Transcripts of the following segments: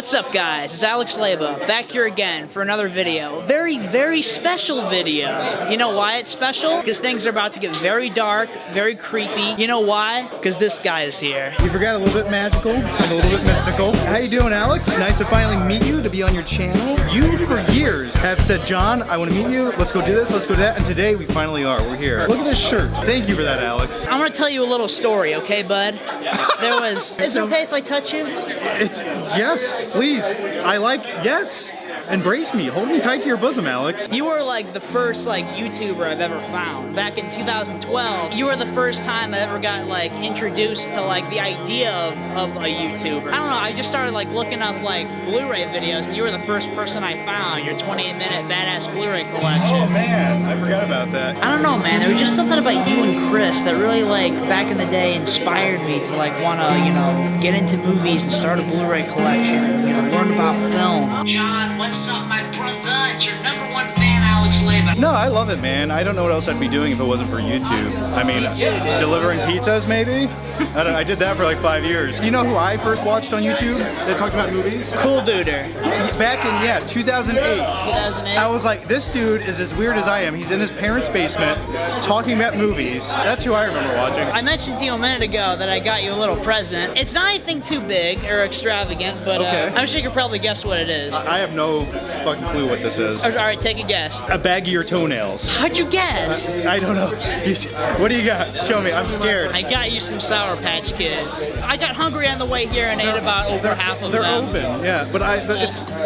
What's up, guys? It's Alex Leba, back here again for another video. Very, very special video. You know why it's special? Because things are about to get very dark, very creepy. You know why? Because this guy is here. You forgot a little bit magical and a little bit mystical. How you doing, Alex? Nice to finally meet you, to be on your channel. You, for years, have said, John, I want to meet you. Let's go do this, let's go do that. And today, we finally are. We're here. Look at this shirt. Thank you for that, Alex. I'm gonna tell you a little story, okay, bud? Is it okay if I touch you? Yes, please. Yes. Embrace me. Hold me tight to your bosom, Alex. You were like the first YouTuber I've ever found. Back in 2012, you were the first time I ever got introduced to the idea of a YouTuber. I don't know, I just started looking up Blu-ray videos, and you were the first person I found, your 28-minute badass Blu-ray collection. Oh man, I forgot about that. I don't know, man, there was just something about you and Chris that really back in the day inspired me to wanna, get into movies and start a Blu-ray collection and, learn about film. John, what's up, my brother? It's your #1 fan, Alex Leba. No, I love it, man. I don't know what else I'd be doing if it wasn't for YouTube. I mean, delivering pizzas, maybe? I did that for 5 years. You know who I first watched on YouTube that talked about movies? Cool Duder. Back in, 2008. 2008? I was like, this dude is as weird as I am. He's in his parents' basement talking about movies. That's who I remember watching. I mentioned to you a minute ago that I got you a little present. It's not anything too big or extravagant, but okay. I'm sure you can probably guess what it is. I have no fucking clue what this is. All right, take a guess. A bag of your toenails. How'd you guess? I don't know. What do you got? Show me. I'm scared. I got you some Sour Patch Kids. I got hungry on the way here and ate about over half of them. They're open, yeah. But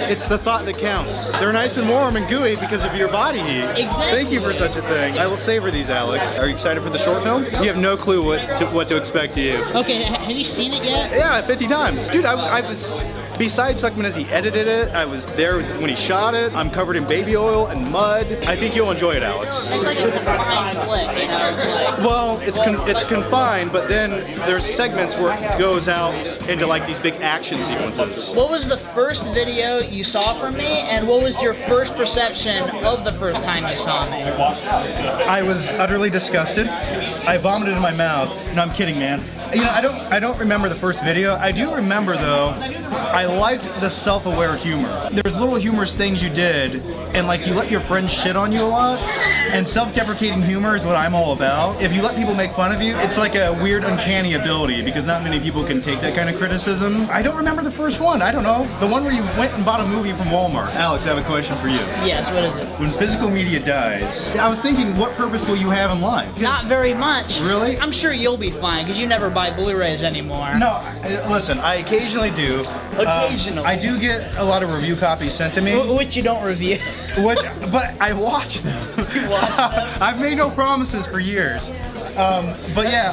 it's the thought that counts. They're nice and warm and gooey because of your body heat. Exactly. Thank you for such a thing. I will savor these, Alex. Are you excited for the short film? You have no clue what to expect to you. Okay, have you seen it yet? Yeah, 50 times. Dude, I was... Besides Stuckmann as he edited it, I was there when he shot it. I'm covered in baby oil and mud. I think you'll enjoy it, Alex. It's like a confined flick, you know? Well, it's confined, but then there's segments where it goes out into these big action sequences. What was the first video you saw from me, and what was your first perception of the first time you saw me? I was utterly disgusted. I vomited in my mouth. No, I'm kidding, man. You know, I don't remember the first video. I do remember though, I liked the self-aware humor. There's little humorous things you did, and you let your friends shit on you a lot, and self-deprecating humor is what I'm all about. If you let people make fun of you, it's like a weird uncanny ability, because not many people can take that kind of criticism. I don't remember the first one. I don't know. The one where you went and bought a movie from Walmart. Alex, I have a question for you. Yes, what is it? When physical media dies, I was thinking, what purpose will you have in life? Not very much. Really? I'm sure you'll be fine, because you never buy Blu-rays anymore. No, listen, I occasionally do. Occasionally. I do get a lot of review copies sent to me. Which you don't review. But I watch them. You watch them? I've made no promises for years. But yeah,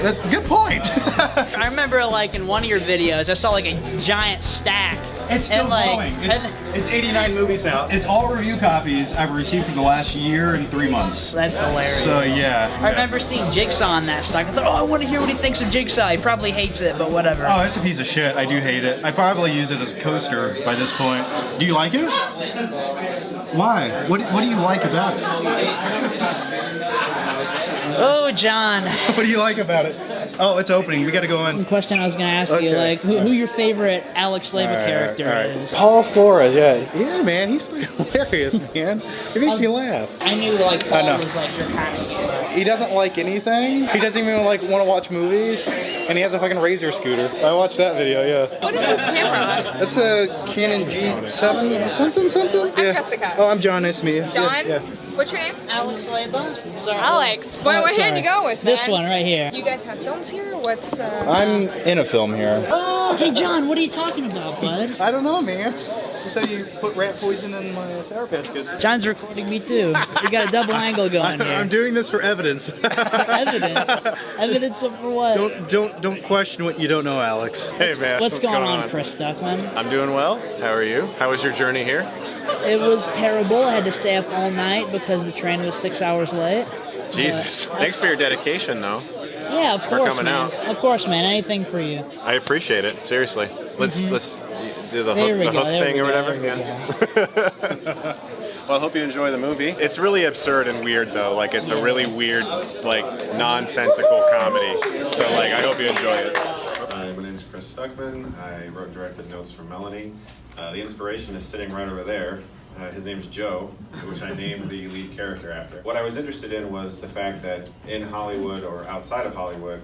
that's a good point. I remember in one of your videos, I saw a giant stack. It's still going. It's 89 movies now. It's all review copies I've received for the last year and 3 months. That's hilarious. So yeah. I remember seeing Jigsaw in that stock. I thought, I want to hear what he thinks of Jigsaw. He probably hates it, but whatever. Oh, it's a piece of shit. I do hate it. I probably use it as a coaster by this point. Do you like it? Why? What do you like about it? Oh, John. What do you like about it? Oh, it's opening. We gotta go in. The question I was gonna ask you, who your favorite Alex Leba character is? Paul Flores, yeah. Yeah, man, he's hilarious, man. It makes me laugh. I knew Paul was your kind of hero. He doesn't like anything. He doesn't even want to watch movies, and he has a fucking Razor scooter. I watched that video, yeah. What is this camera? It's a Canon G7 something. I'm Jessica. Oh, I'm John. Nice to meet you. John? Yeah. What's your name? Alex Leba? Sorry. Alex. What hand you go with, man? This one right here. You guys have films here? What's I'm in a film here. Oh, hey John, what are you talking about, bud? I don't know, man. She said you put rat poison in my Sour Patch Kids. John's recording me too. We got a double angle going here. I'm doing this for evidence. Evidence? Evidence of for what? Don't question what you don't know, Alex. Hey man, what's going on, Chris Stuckmann? I'm doing well. How are you? How was your journey here? It was terrible. I had to stay up all night because the train was 6 hours late. Jesus. Thanks for your dedication, though. Yeah, of course, coming man. out. Of course, man. Anything for you. I appreciate it. Seriously. Let's do the There we hook, go, the hook there thing we or go, whatever. there Well, I hope you enjoy the movie. It's really absurd and weird, though. It's a really weird, nonsensical comedy. So, I hope you enjoy it. Hi, my name is Chris. Stuckmann. I wrote and directed Notes From Melanie. The inspiration is sitting right over there. His name's Joe, which I named the lead character after. What I was interested in was the fact that in Hollywood or outside of Hollywood,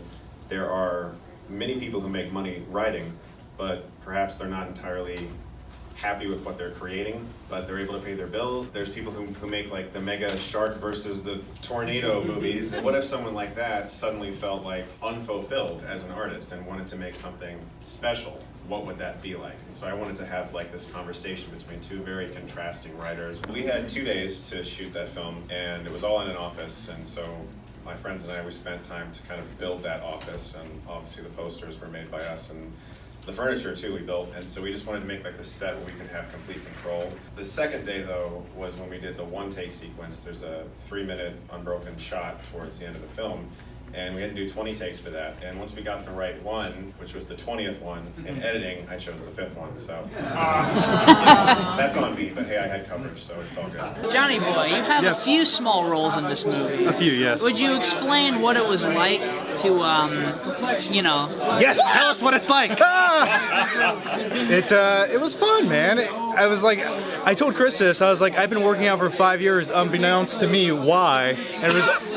there are many people who make money writing, but perhaps they're not entirely happy with what they're creating, but they're able to pay their bills. There's people who make like the mega shark versus the tornado movies. What if someone like that suddenly felt like unfulfilled as an artist and wanted to make something special? What would that be like? And so I wanted to have like this conversation between two very contrasting writers. We had 2 days to shoot that film, and it was all in an office, and so my friends and I, we spent time to kind of build that office, and obviously the posters were made by us, and the furniture too we built, and so we just wanted to make like this set where we could have complete control. The second day though was when we did the one take sequence. There's a 3-minute unbroken shot towards the end of the film, and we had to do 20 takes for that. And once we got the right one, which was the 20th one, in editing, I chose the 5th one, so. That's on me, but hey, I had coverage, so it's all good. Johnny boy, you have Yes. a few small roles in this movie. A few, yes. Would you explain what it was like to, you know? Yes, tell us what it's like. It was fun, man. I was like, I told Chris this. I was like, I've been working out for 5 years, unbeknownst to me why, and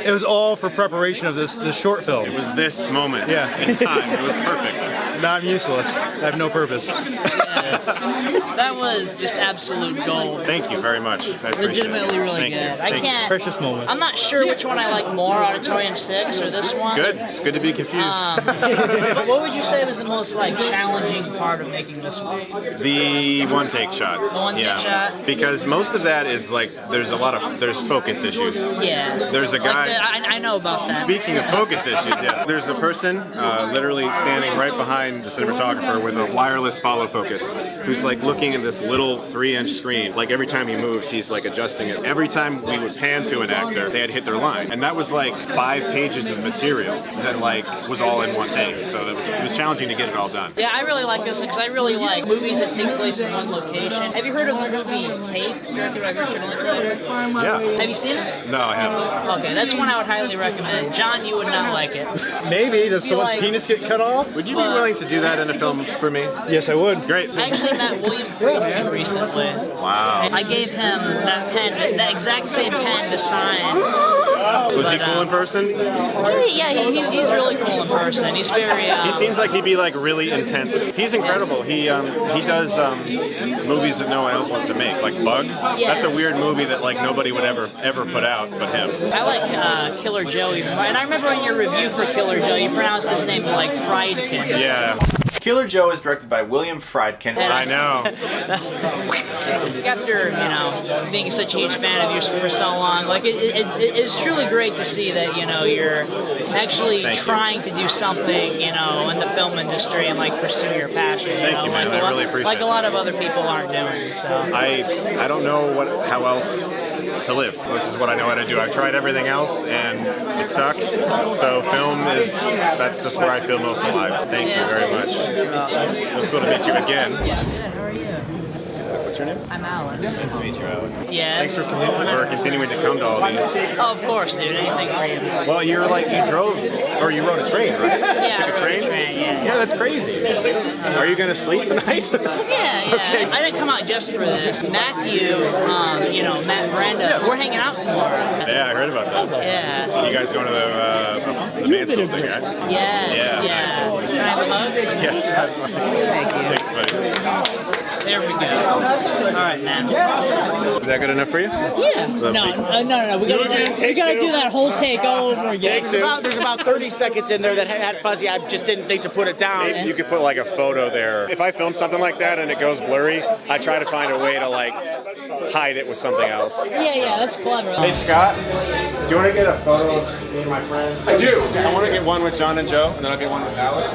it was all for preparation of this short film. It was this moment Yeah. in time. It was perfect. Now I'm useless. I have no purpose. That was just absolute gold. Thank you very much. I appreciate it. Legitimately really Thank you. good. I Thank you. can't. Precious moments. I'm not sure which one I like more, Auditorium 6 or this one. Good. It's good to be confused. But what would you say was the most like challenging part of making this one? The one take shot. The one take shot? Because most of that is like there's focus issues. Yeah. There's a guy. I know about that. Speaking of focus issues, yeah. There's a person literally standing right behind the cinematographer with a wireless follow focus who's like looking at this little 3-inch screen. Like every time he moves, he's like adjusting it. Every time we would pan to an actor, they had hit their line. And that was like 5 pages of material that like was all in one take. So it was challenging to get it all done. Yeah, I really like this one because I really like movies that take place in one location. Have you heard of the movie Tape, directed by Richard Linklater? Yeah. Have you seen it? No, I haven't. Okay, that's one I would highly recommend. John, you would not like it. Maybe. Does You someone's like- penis get cut off? Would you be willing to do that in a film for me? Yes, I would. Great. I actually met William Friedkin recently. Wow. I gave him that pen, that exact same pen to sign. Was he cool in person? Yeah, he's really cool in person. He's very. He seems like he'd be like really intense. He's incredible. He does movies that no one else wants to make, like Bug. Yeah. That's a weird movie that like nobody would ever put out but him. I like Killer Joe even. And I remember in your review for Killer Joe, you pronounced his name like Friedkin. Yeah, Killer Joe is directed by William Friedkin. I know. After, being such a huge fan of yours for so long, like it's truly great to see that, you're actually Thank you. trying to do something, in the film industry and like pursue your passion. Thank you, man. I really appreciate like a lot that. of other people aren't doing. So I don't know how else to live. This is what I know how to do. I've tried everything else and it sucks. So that's just where I feel most alive. Thank you very much. It was cool to meet you again. Yes. How are you? What's your name? I'm Alex. Nice to meet you, Alex. Yeah. Thanks for continuing to come to all these. Oh, of course, dude. Anything for you. Well, you drove, or you rode a train, right? Yeah, Took a train? yeah. Yeah, that's crazy. Are you going to sleep tonight? Yeah. Okay. I didn't come out just for this. Matthew, Matt and Brenda, we're hanging out tomorrow. Yeah, I heard about that. Yeah. You guys going to the dance school thing, right? Yes. Yeah. Can I have a hug? Yes, that's right. Thank you. Thanks, buddy. There we go. All right, man. Is that good enough for you? Yeah. No. We gotta do that whole take all over again. Take two. There's about 30 seconds in there that had fuzzy. I just didn't think to put it down. Maybe you could put like a photo there. If I film something like that and it goes blurry, I try to find a way to like hide it with something else. Yeah, that's clever. Hey Scott, do you want to get a photo of me and my friends? I do. I want to get one with John and Joe, and then I'll get one with Alex.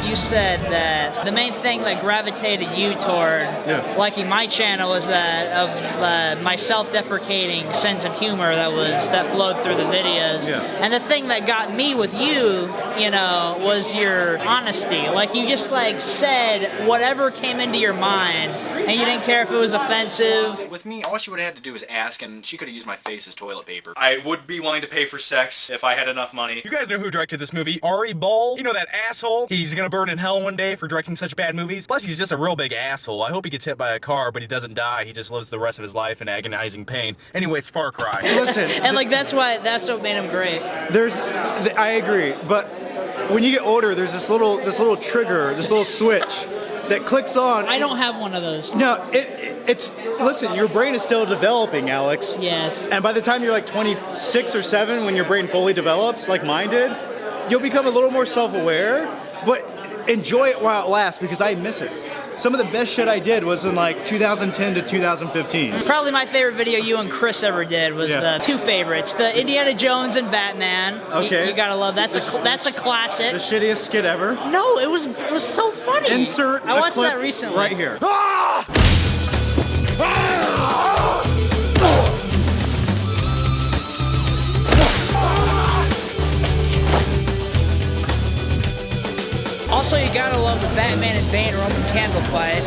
You said that The main thing that gravitated you toward liking my channel was that of my self-deprecating sense of humor that flowed through the videos. Yeah. And the thing that got me with you, you know, was your honesty. Like, you just like said whatever came into your mind, and you didn't care if it was offensive. With me, all she would have had to do was ask, and she could have used my face as toilet paper. I would be willing to pay for sex if I had enough money. You guys know who directed this movie? Ari Ball. You know that asshole? He's gonna burn in hell one day for directing such bad movies. Plus, he's just a real big asshole. I hope he gets hit by a car, but he doesn't die. He just lives the rest of his life in agonizing pain. Anyways, Far Cry. Listen, And like that's what made him great. I agree, but when you get older, there's this little trigger, this little switch that clicks on. I don't have one of those. No, it's listen, your brain is still developing, Alex. Yes. And by the time you're like 26 or 7, when your brain fully develops, like mine did, you'll become a little more self-aware, but enjoy it while it lasts, because I miss it. Some of the best shit I did was in like 2010 to 2015. Probably my favorite video you and Chris ever did was the two favorites, the Indiana Jones and Batman. Okay. You gotta love that's a classic. The shittiest skit ever. No, it was so funny. Insert I watched a clip that recently. right here. Also, you gotta love the Batman and Bane Roman candle fight.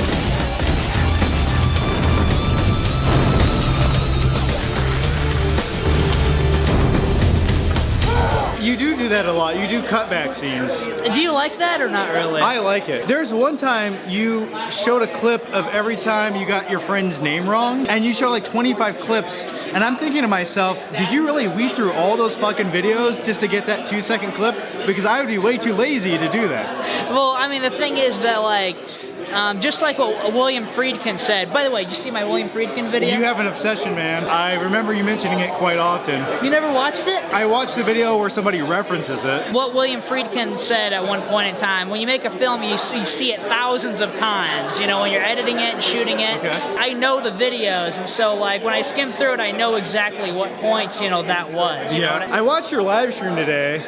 You do that a lot. You do cutback scenes. Do you like that or not really? I like it. There's one time you showed a clip of every time you got your friend's name wrong, and you show like 25 clips, and I'm thinking to myself, did you really weed through all those fucking videos just to get that 2-second clip? Because I would be way too lazy to do that. Well, I mean, the thing is that like, just like what William Friedkin said. By the way, did you see my William Friedkin video? You have an obsession, man. I remember you mentioning it quite often. You never watched it? I watched the video where somebody references it. What William Friedkin said at one point in time, when you make a film, you see it thousands of times, you know, when you're editing it and shooting it. Okay. I know the videos, and so like when I skim through it, I know exactly what points, you know, that was. You know what I watched your live stream today.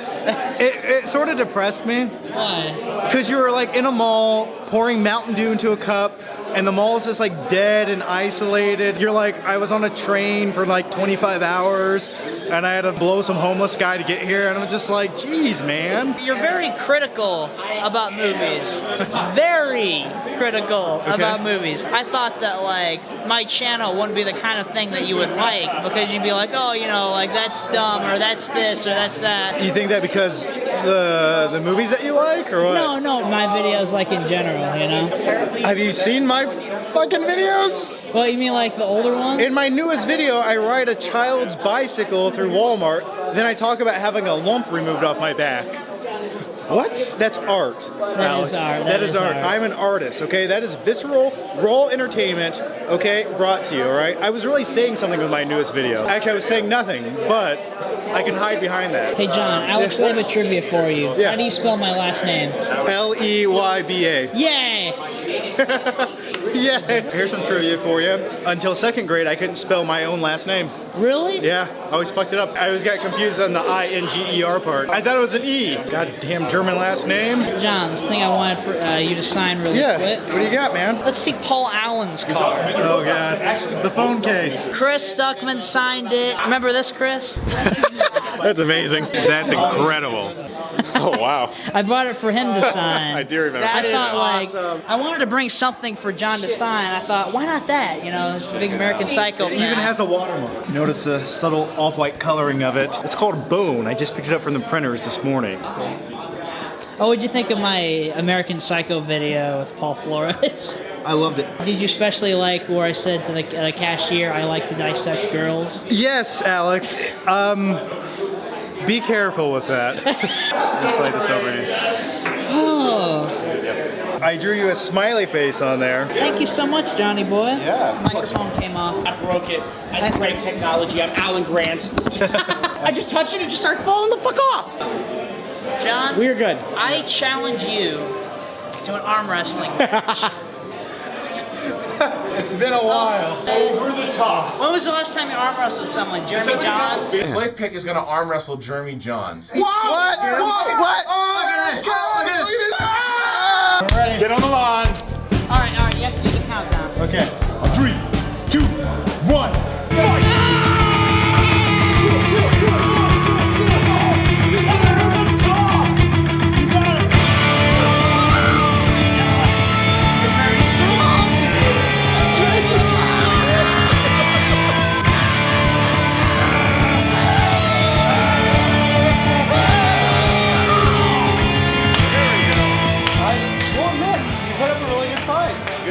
It sort of depressed me. Why? Because you were like in a mall pouring Mountain Dew into a cup, and the mall's just like dead and isolated. You're like, I was on a train for like 25 hours, and I had to blow some homeless guy to get here, and I'm just like, geez, man. You're very critical about movies. Very critical about movies. I thought that like my channel wouldn't be the kind of thing that you would like, because you'd be like, oh, you know, like that's dumb, or that's this, or that's that. You think that because the movies that you like, or what? No, my videos like in general, you know? Have you seen my fucking videos? Well, you mean like the older ones? In my newest video, I ride a child's bicycle through Walmart, then I talk about having a lump removed off my back. What? That's art, Alex. That is art. I'm an artist, okay? That is visceral, raw entertainment, okay? Brought to you, all right? I was really saying something with my newest video. Actually, I was saying nothing, but I can hide behind that. Hey, John, I actually have a trivia for you. Yeah. How do you spell my last name? Leyba. Yay! Yeah. Here's some trivia for you. Until 2nd grade, I couldn't spell my own last name. Really? Yeah, I always fucked it up. I always got confused on the I-N-G-E-R part. I thought it was an E. Goddamn German last name. John, this thing I wanted for you to sign really quick. What do you got, man? Let's see Paul Allen's card. Oh, God. The phone case. Chris Stuckmann signed it. Remember this, Chris? That's amazing. That's incredible. Oh, wow. I brought it for him to sign. I do remember. I thought, like, I wanted to bring something for John to sign. I thought, why not that? You know, it's a big American Psycho It fan. even has a watermark. Notice the subtle off-white coloring of it. It's called Bone. I just picked it up from the printers this morning. Oh, what'd you think of my American Psycho video with Paul Flores? I loved it. Did you especially like where I said to the cashier, I like to dissect girls? Yes, Alex. Be careful with that. Just slide this over here. Oh. I drew you a smiley face on there. Thank you so much, Johnny boy. Yeah. Microphone came off. I broke it. I break technology. I'm Alan Grant. I just touched it and just started falling the fuck off. John, We're good. I challenge you to an arm wrestling match. It's been a while. Over the top. When was the last time you arm wrestled someone? Jeremy Johns? theFLICKpick is gonna arm wrestle Jeremy Johns. What? What? Oh, look at this! Look at this! Ready? Get on the line. All right, you have to do the countdown. Okay. 3, 2, 1.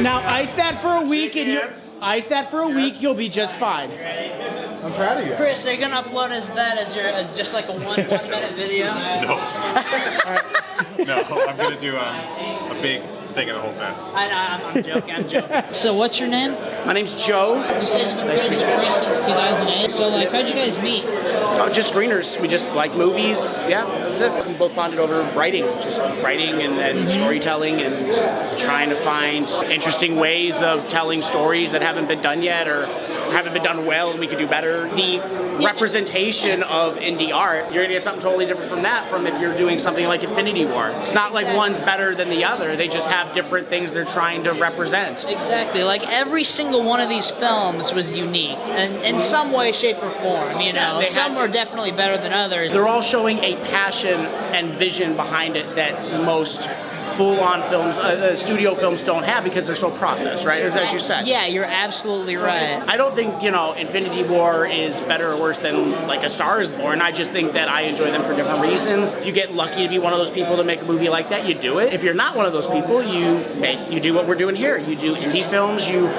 Now ice that for a week, and you'll be just fine. I'm proud of you. Chris, are you gonna upload that as your just like a one minute video? No. No, I'm gonna do a big thing of the whole fest. I'm joking. So what's your name? My name's Joe. You said you've been friends with Chris since 2008. So like, how'd you guys meet? Just screeners. We just like movies. Yeah, that was it. We both bonded over writing, and storytelling, and trying to find interesting ways of telling stories that haven't been done yet or haven't been done well, and we could do better. The representation of indie art, you're gonna get something totally different from that from if you're doing something like Infinity War. It's not like one's better than the other. They just have different things they're trying to represent. Exactly. Like every single one of these films was unique, and in some way, shape, or form. You know, some were definitely better than others. They're all showing a passion and vision behind it that most full-on films, studio films don't have because they're so processed, right? As you said. Yeah, you're absolutely right. I don't think, Infinity War is better or worse than like A Star is Born. I just think that I enjoy them for different reasons. If you get lucky to be one of those people to make a movie like that, you do it. If you're not one of those people, you do what we're doing here. You do indie films, you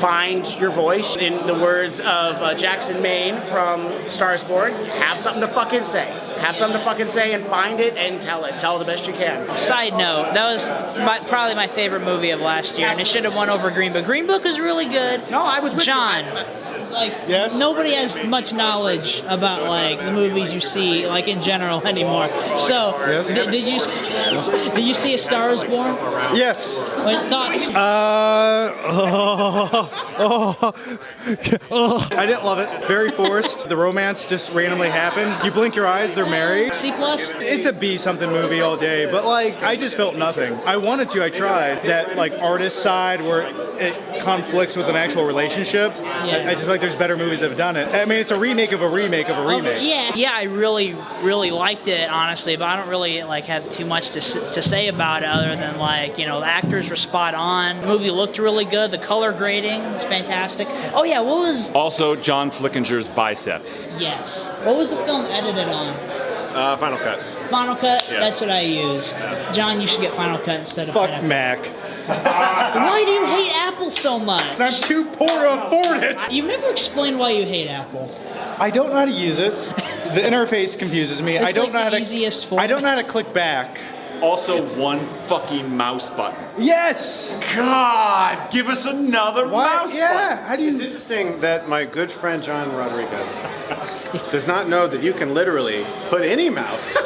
find your voice. In the words of Jackson Maine from Star is Born, have something to fucking say. Have something to fucking say and find it and tell it. Tell it the best you can. Side note, that was probably my favorite movie of last year, and it should have won over Green Book. Green Book was really good. No, I was with John. Like, yes? Nobody has much knowledge about like the movies you see like in general anymore. So, yes? did you see A Star is Born? Yes. What thoughts? I didn't love it. Very forced. The romance just randomly happens. You blink your eyes, they're married. C+? It's a B something movie all day, but like I just felt nothing. I wanted to, I tried. That like artist side where it conflicts with an actual relationship. Yeah. I just feel like there's better movies that have done it. I mean, it's a remake of a remake of a remake. Yeah, I really liked it, honestly, but I don't really like have too much to say about it other than like, the actors were spot on. The movie looked really good. The color grading was fantastic. Oh yeah, what was... Also, John Flickinger's biceps. Yes. What was the film edited on? Final Cut. Final Cut? Yeah. That's what I use. John, you should get Final Cut instead of Fuck Mac. Why do you hate Apple so much? I'm too poor to afford it. You've never explained why you hate Apple. I don't know how to use it. The interface confuses me. I don't know how to. I don't know how to click back. Also, one fucking mouse button. Yes. God, give us another mouse button. Yeah. How do you? It's interesting that my good friend John Rodriguez does not know that you can literally put any mouse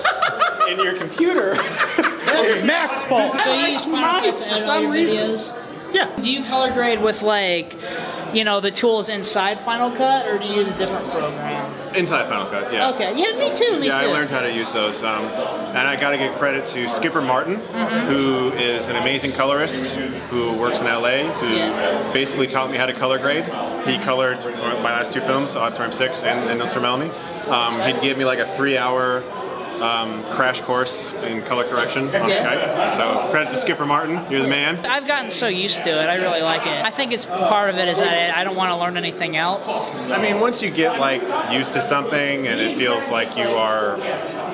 in your computer. That's Mac's fault. So you use Final Cut to edit all your videos? Yeah. Do you color grade with like, the tools inside Final Cut, or do you use a different program? Inside Final Cut, yeah. Okay, yeah, me too. I learned how to use those, and I got to give credit to Skipper Martin, who is an amazing colorist who works in LA, who basically taught me how to color grade. He colored my last two films, Auditorium 6 and Notes From Melanie. He gave me like a 3-hour crash course in color correction on Skype. So credit to Skipper Martin, you're the man. I've gotten so used to it, I really like it. I think it's part of it is that I don't want to learn anything else. I mean, once you get like used to something and it feels like you are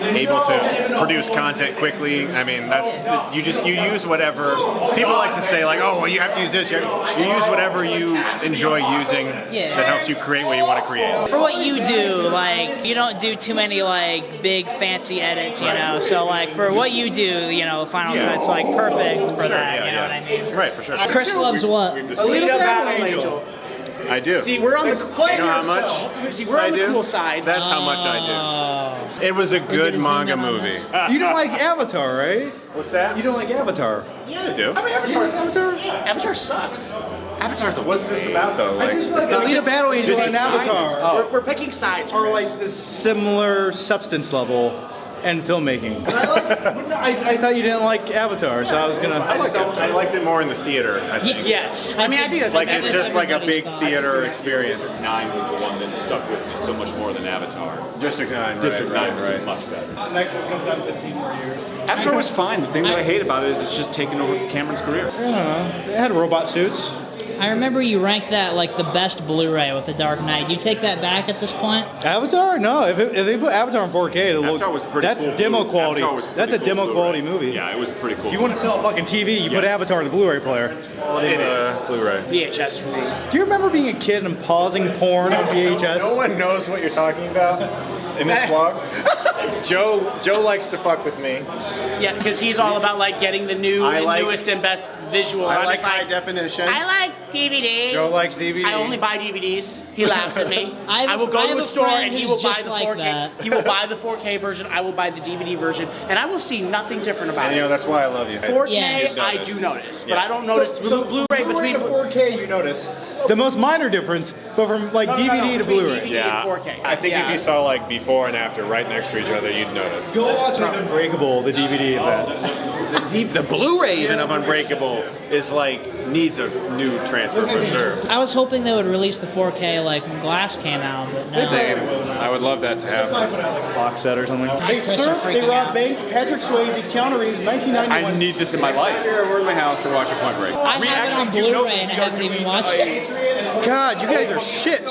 able to produce content quickly, I mean, that's you use whatever people like to say, like, oh well, you have to use this. You use whatever you enjoy using that helps you create what you want to create. For what you do, like, you don't do too many like big fancy edits, so like for what you do, Final Cut's like perfect for that, you know what I mean? Right, for sure. Chris loves what? Alita Battle Angel. I do. See, we're on the you know how much? See, we're on the cool side. That's how much I do. It was a good manga movie. You don't like Avatar, right? What's that? You don't like Avatar? Yeah, I do. I mean, Avatar sucks. Avatar's what's this about though? Like, Alita Battle Angel and Avatar We're picking sides. are like this similar substance level. and filmmaking. I thought you didn't like Avatar, so I was gonna. I liked it more in the theater, I think. Yes. I mean, I think that's Like, it's just like a big theater experience. 9 was the one that stuck with me so much more than Avatar. District 9, District 9 was right. much better. Next one comes out in 15 more years. Avatar was fine. The thing that I hate about it is it's just taken over Cameron's career. I don't know. They had robot suits. I remember you ranked that like the best Blu-ray with The Dark Knight. Do you take that back at this point? Avatar? No. If they put Avatar in 4K, it'll look. Avatar was pretty That's cool. demo quality. Avatar was pretty That's a cool demo Blu-ray. quality movie. Yeah, it was pretty cool. If you want to sell a fucking TV, you put Avatar in the Blu-ray player. Blu-ray. VHS for me. Do you remember being a kid and pausing porn on VHS? No one knows what you're talking about in this vlog. Joe likes to fuck with me. Yeah, because he's all about like getting the newest and best visual. I I'm like just high definition. I like DVD. Joe likes DVD. I only buy DVDs. He laughs at me. I will go I to have a a store friend and he who's will buy just the like 4K. that. He will buy the 4K version. I will buy the DVD version, and I will see nothing different about And it. you know, that's why I love you. 4K, Yes. I do notice, but I don't notice So Blu-ray between to 4K, you notice the most minor difference, but from like DVD to between Blu-ray. DVD Yeah. and 4K. I think if you saw like before and after right next to each other, you'd notice. Go watch Unbreakable, the DVD of that. The Blu-ray even of Unbreakable is like needs a new transfer for sure. I was hoping they would release the 4K like when Glass came out, but no. Same. I would love that to happen. Put out like a box set or something. They Chris are surf, they freaking rob out. banks, Patrick Swayze, Keanu Reeves, 1991. I need this in my life. We're in my house. We're watching Point Break. I have it on Blu-ray and I haven't even watched it. God, you guys are shit.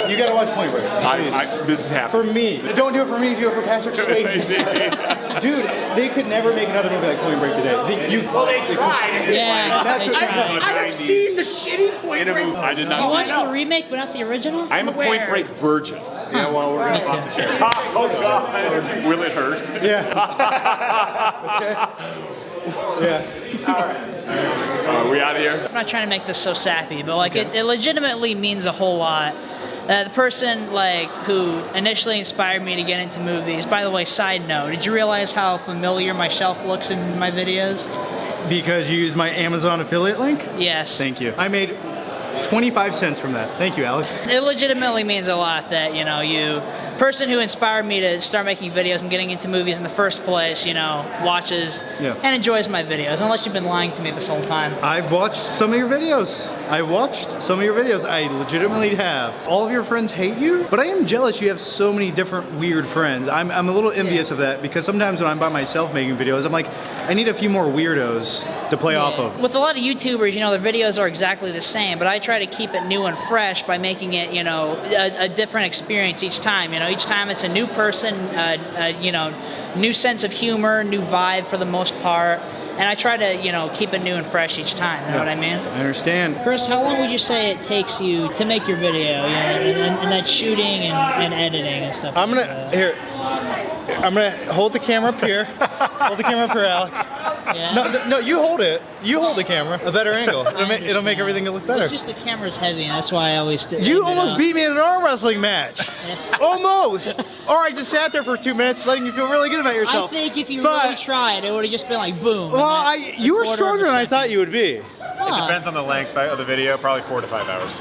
You gotta watch Point Break. This is For happening. me. Don't do it for me, do it for Patrick Swayze. Dude, they could never make another movie like Point Break today. They tried. Yeah, That's they what- tried. I have seen the shitty Point Break. I did You not see watched it. the remake but not the original? I'm a Point Break virgin. Yeah, well, we're gonna pop the cherry. Oh God! Will it hurt? Yeah. Yeah. Are we out of here? I'm not trying to make this so sappy, but like it legitimately means a whole lot. The person like who initially inspired me to get into movies. By the way, side note, did you realize how familiar my shelf looks in my videos? Because you use my Amazon affiliate link? Yes. Thank you. I made 25 cents from that. Thank you, Alex. It legitimately means a lot that, you know, person who inspired me to start making videos and getting into movies in the first place, you know, watches and enjoys my videos, unless you've been lying to me this whole time. I've watched some of your videos. I legitimately have. All of your friends hate you, but I am jealous you have so many different weird friends. I'm a little envious of that because sometimes when I'm by myself making videos, I'm like, I need a few more weirdos to play off of. With a lot of YouTubers, you know, their videos are exactly the same, but I try to keep it new and fresh by making it, you know, a different experience each time. You know, each time it's a new person, you know, new sense of humor, new vibe for the most part. And I try to, you know, keep it new and fresh each time. You know what I mean? I understand. Chris, how long would you say it takes you to make your video? You know, and that shooting and editing and stuff. I'm gonna hold the camera up here. Hold the camera up here, Alex. Yeah. No, you hold it. You hold the camera. A better angle. It'll make everything look better. It's just the camera's heavy, and that's why I always. You almost beat me in an arm wrestling match. Almost. Or I just sat there for 2 minutes, letting you feel really good about yourself. I think if you really tried, it would have just been like boom. Well, you were stronger than I thought you would be. It depends on the length of the video, probably 4 to 5 hours.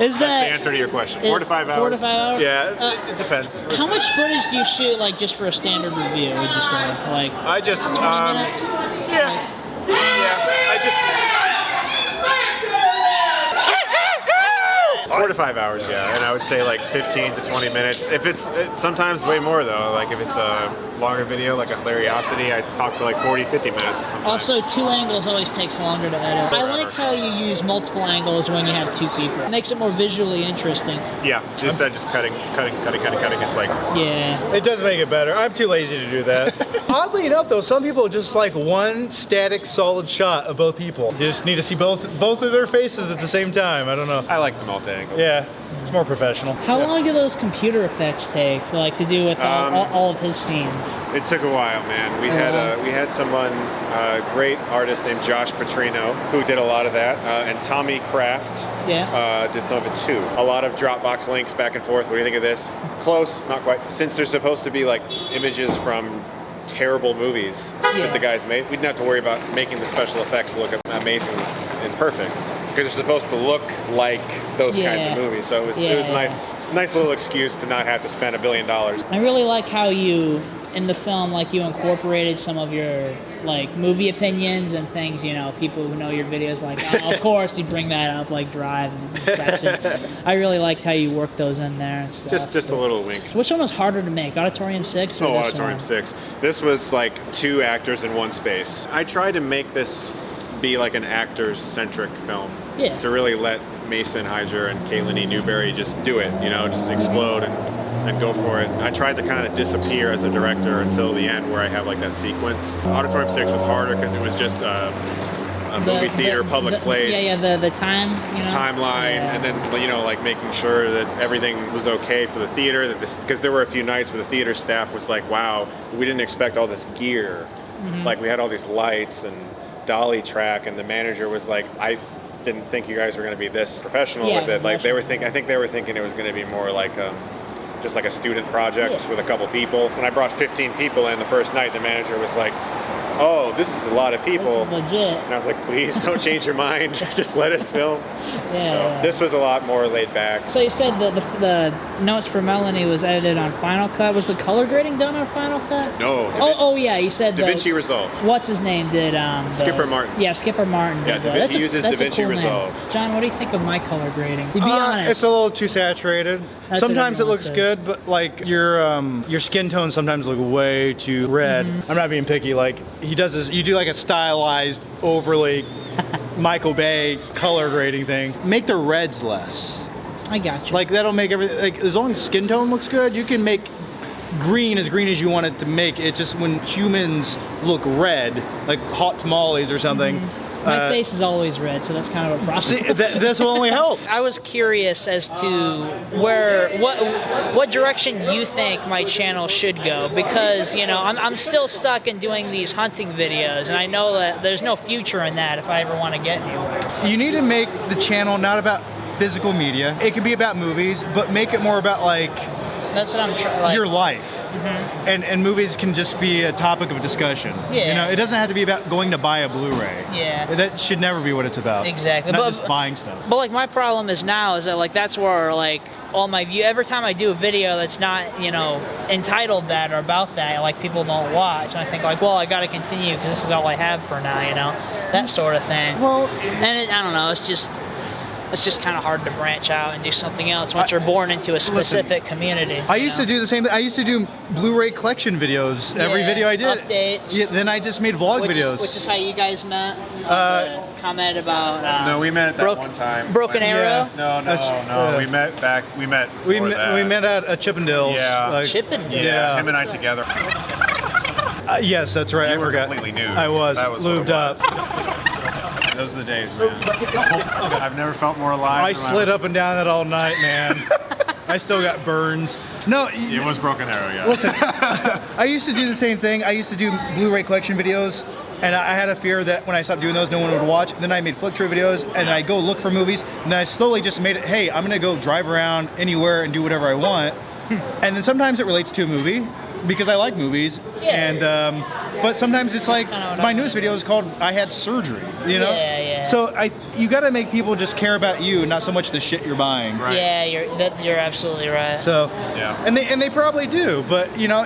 Is That's the answer to your question. 4 to 5 hours. 4 to 5 hours? Yeah, it depends. How much footage do you shoot, like, just for a standard review, would you say? Like, I just, 20 minutes? I just... 4 to 5 hours, yeah, and I would say like 15 to 20 minutes. If it's sometimes way more though. Like if it's a longer video, like a hilariosity, I talk for like 40, 50 minutes. Sometimes. Also, 2 angles always takes longer to edit. I like how you use multiple angles when you have 2 people. It makes it more visually interesting. Yeah, just cutting. It's like It does make it better. I'm too lazy to do that. Oddly enough, though, some people just like one static, solid shot of both people. You just need to see both of their faces at the same time. I don't know. I like the multi-angle. Yeah, it's more professional. How long do those computer effects take, like, to do with all of his scenes? It took a while, man. We had someone, a great artist named Josh Petrino, who did a lot of that, and Tommy Kraft did some of it too. A lot of Dropbox links back and forth. What do you think of this? Close, not quite. Since they're supposed to be like images from terrible movies that the guys made, we didn't have to worry about making the special effects look amazing and perfect, because they're supposed to look like those kinds of movies. So it was nice little excuse to not have to spend $1 billion. I really like how you in the film, like, you incorporated some of your, like, movie opinions and things, you know, people who know your videos, like, oh, of course you bring that up, like Drive and Inception. I really liked how you worked those in there and stuff. Just a little wink. Which one was harder to make, Auditorium 6 or this Auditorium one? 6. This was like 2 actors in one space. I tried to make this be like an actors-centric film. Yeah. To really let Mason Heiger and Caitlin E. Newberry just do it, you know, just explode and go for it. I tried to kind of disappear as a director until the end where I have like that sequence. Auditorium 6 was harder because it was just a movie theater, public place. The time, you know? Timeline, and then, you know, like making sure that everything was okay for the theater, because there were a few nights where the theater staff was like, wow, we didn't expect all this gear. Like, we had all these lights and dolly track, and the manager was like, I didn't think you guys were going to be this professional with it. Like, I think they were thinking it was going to be more like just like a student project with a couple people. When I brought 15 people in the first night, the manager was like, oh, this is a lot of people. This is legit. And I was like, please don't change your mind. Just let us film. So this was a lot more laid back. So you said the Notes From Melanie was edited on Final Cut. Was the color grading done on Final Cut? No. Oh yeah, you said DaVinci Resolve. What's his name did Skipper Martin. Yeah, Skipper Martin. Yeah, he uses DaVinci cool Resolve. Name. John, what do you think of my color grading? To be honest, it's a little too saturated. That's Sometimes it what everyone looks says. good, but like your skin tones sometimes look way too red. I'm not being picky. Like he does this, you do like a stylized, overly Michael Bay color grading thing. Make the reds less. I got you. Like that'll make everything. Like as long as skin tone looks good, you can make green as you want it to make. It's just when humans look red, like hot tamales or something. My face is always red, so that's kind of a problem. See, this will only help. I was curious as to what direction you think my channel should go, because, you know, I'm still stuck in doing these hunting videos, and I know that there's no future in that if I ever want to get anywhere. You need to make the channel not about physical media. It could be about movies, but make it more about like that's what I'm trying. Like, your life. And movies can just be a topic of discussion. Yeah. You know, it doesn't have to be about going to buy a Blu-ray. Yeah. That should never be what it's about. Exactly. Not just buying stuff. But like my problem is now is that like that's where like all my view every time I do a video that's not, you know, entitled that or about that, like people don't watch, and I think like, well, I got to continue because this is all I have for now, you know, that sort of thing. Well, and I don't know, it's just kind of hard to branch out and do something else once you're born into a specific community. I used to do the same thing. I used to do Blu-ray collection videos. Every video I did. Updates. Yeah, then I just made vlog videos. Which is how you guys met. Comment about. No, we met at that one time. Broken Arrow. No. We met before that. We met at Chippendales. Yeah. Chippendales. Yeah. Him and I together. Yes, that's right. You I were forgot. completely nude. I was That was lubed what it was. up. Those are the days, man. I've never felt more alive. I slid up and down that all night, man. I still got burns. No, it was Broken Arrow, yeah. Listen, I used to do the same thing. I used to do Blu-ray collection videos, and I had a fear that when I stopped doing those, no one would watch. Then I made flick through videos, and I go look for movies, and then I slowly just made it, hey, I'm gonna go drive around anywhere and do whatever I want. And then sometimes it relates to a movie, because I like movies, and but sometimes it's like my newest video is called "I Had Surgery," you know. Yeah. So you got to make people just care about you, not so much the shit you're buying. Right. Yeah, you're absolutely right. So yeah, and they probably do, but you know,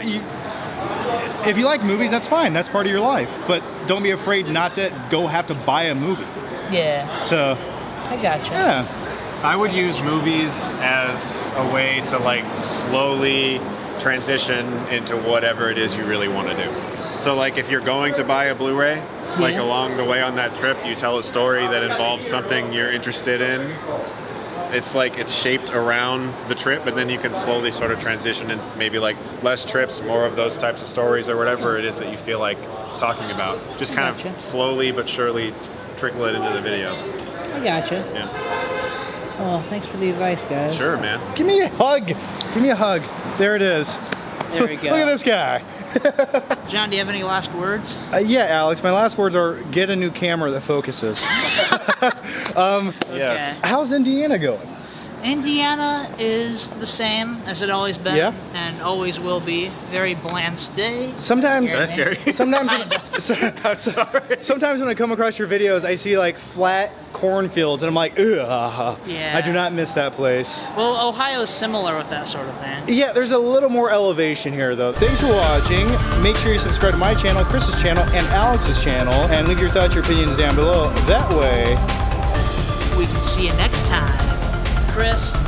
if you like movies, that's fine. That's part of your life. But don't be afraid not to go have to buy a movie. Yeah. So I gotcha. Yeah. I would use movies as a way to like slowly transition into whatever it is you really want to do. So like if you're going to buy a Blu-ray, like along the way on that trip, you tell a story that involves something you're interested in. It's like it's shaped around the trip, but then you can slowly sort of transition and maybe like less trips, more of those types of stories or whatever it is that you feel like talking about. Just kind of slowly but surely trickle it into the video. I gotcha. Yeah. Well, thanks for the advice, guys. Sure, man. Give me a hug. Give me a hug. There it is. There we go. Look at this guy. John, do you have any last words? Yeah, Alex. My last words are: get a new camera that focuses. Yes. How's Indiana going? Indiana is the same as it always been, Yeah. and always will be. Very bland state. Sometimes, That's scary. sometimes when I come across your videos, I see like flat cornfields, and I'm like, ugh. Yeah. I do not miss that place. Well, Ohio's similar with that sort of thing. Yeah, there's a little more elevation here, though. Thanks for watching. Make sure you subscribe to my channel, Chris's channel, and Alex's channel, and leave your thoughts, your opinions down below. That way, We can see you next time. Chris.